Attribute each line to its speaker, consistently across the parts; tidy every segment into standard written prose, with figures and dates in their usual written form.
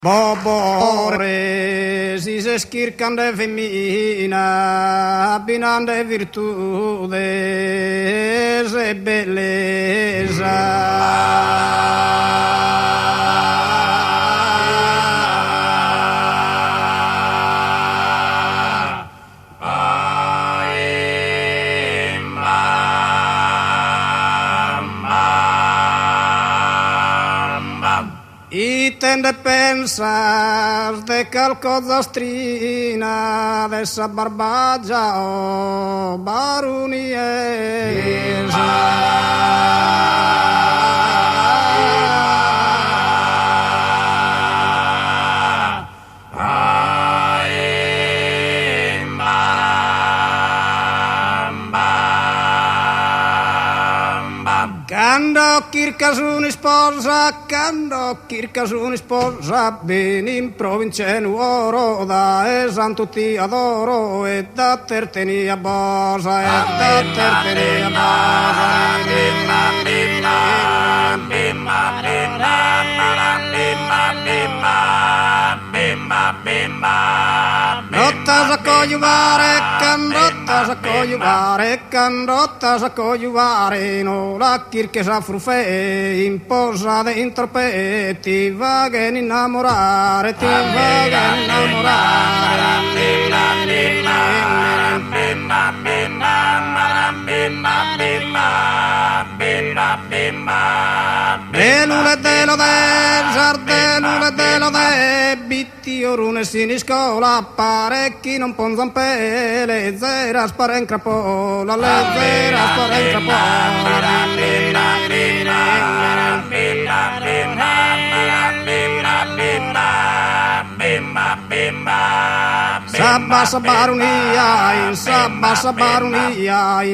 Speaker 1: Bobore, si se schircan de femmina, abbinando de virtude e bellezza. I tende pensar de qualcosa strina, de sa barbagia o Quando kirkas un sposa, ben in provincia nuoro, da esan tutti adoro, e da terteni a bosa, Rotta sa cogliuvare, no la kirche sa frufe, in posa de intrope, ti vaghen innamorare, delule de bitti orune sin scola, parecchi non ponzan pele, zera sparen crapola,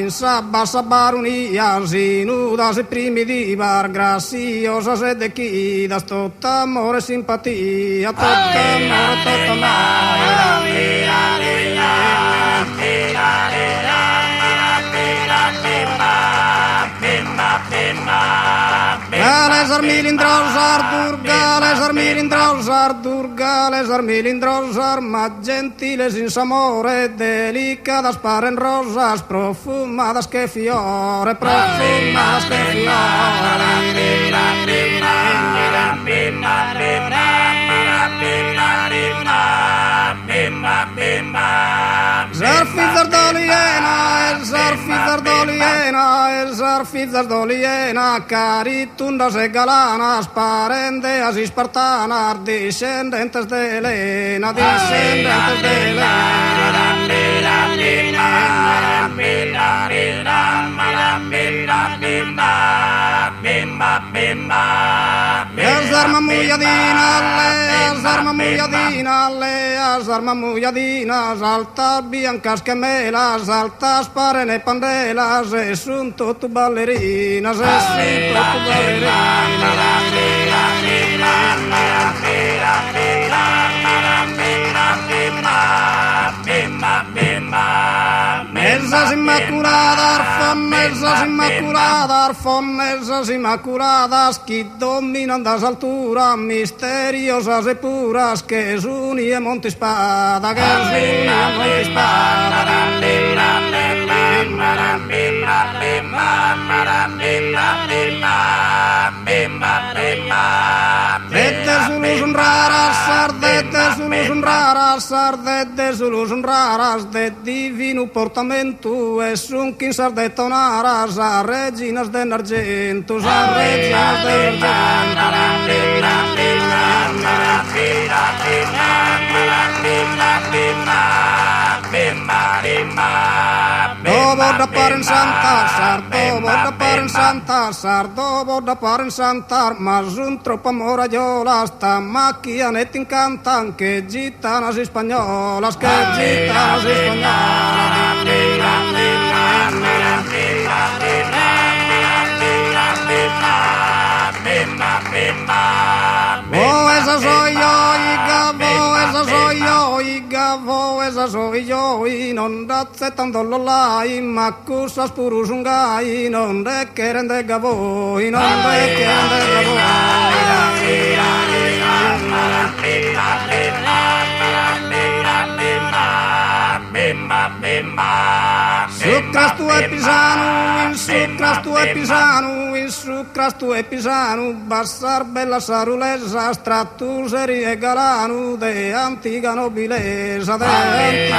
Speaker 1: Sabba barunia, sinuda se primi di bar, graziosa se de chidas, tot amore simpatia, Gales armilindrosar, ma gentiles in samore, delicadas paren rosas, profumadas que fiore, Zarfizardoliena, caritundas e galanas, parendeas y espartanas, descendentes de Helena, arma muyadinas, altas biancas gemelas, altas parene pandelas, son tot ballerinas, Messas immaculadas, que dominan das alturas, misteriosas e puras, que suni e monte espada, Sulus raras, de divino portamento, e sun quinsar de tonaras, a reginas de argentos, Dobo da paren santar, mas un troppo moragliolas, sta macchianet incantan, che gitanas spagnolas, Esa soi joi, non razzetan dollolai, ma cussas purusungai, non rekkeren de gavoi, non rekkeren de Sucras tu episanu, bassar bella sarulesa, strattuseri e galanu, de antica nobilesa, de antica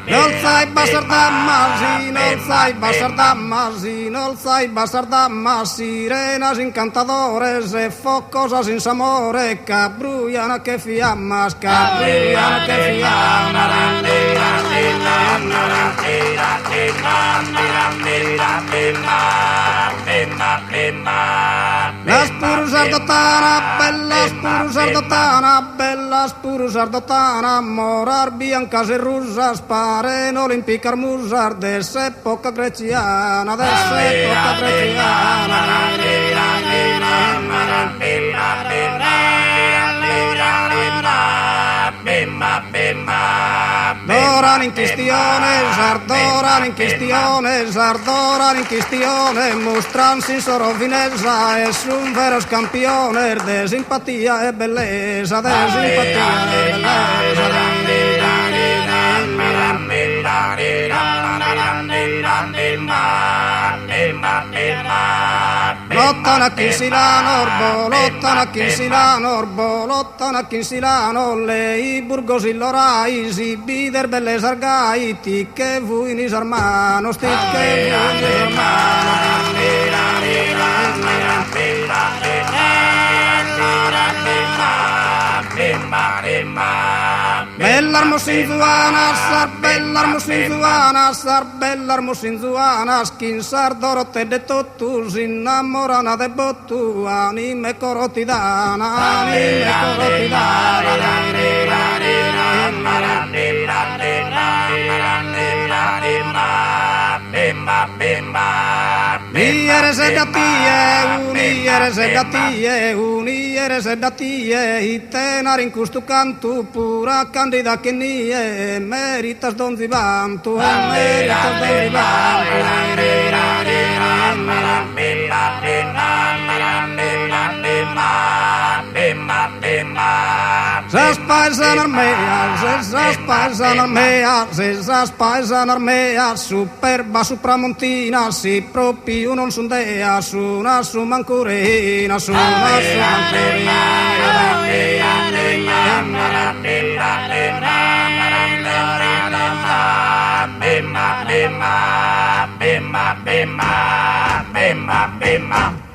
Speaker 1: non sai basardammasi, non sai basardammasi, non sai basardammasi, sirenas incantadores e focosas insamore, cabruiana che fiammas, cabruiana che fiammas. Las puru sardotana, morar biancas e rusas, paren olimpicar musar, de s'epoca greciana, de s'epoca greciana. Doran in quistione, mostransi sorovinesa, es un veros campione de simpatia e belleza, de simpatia e lottano a Kinsilano, lei burgosi lorai, si bider belle sargai, ti che vui nis armanos, ti che vui nis bellarmosinzuanas, kinsar dorote de totus, innamorana de botu, anime corotidana, Unieres edatie, itenarin kustu kantu, pura candida kenie, meritas don vivantu, meritas don Zas paesanar meas, superba supramontina, si propiu non sun deas, una sumancurina, Bimma,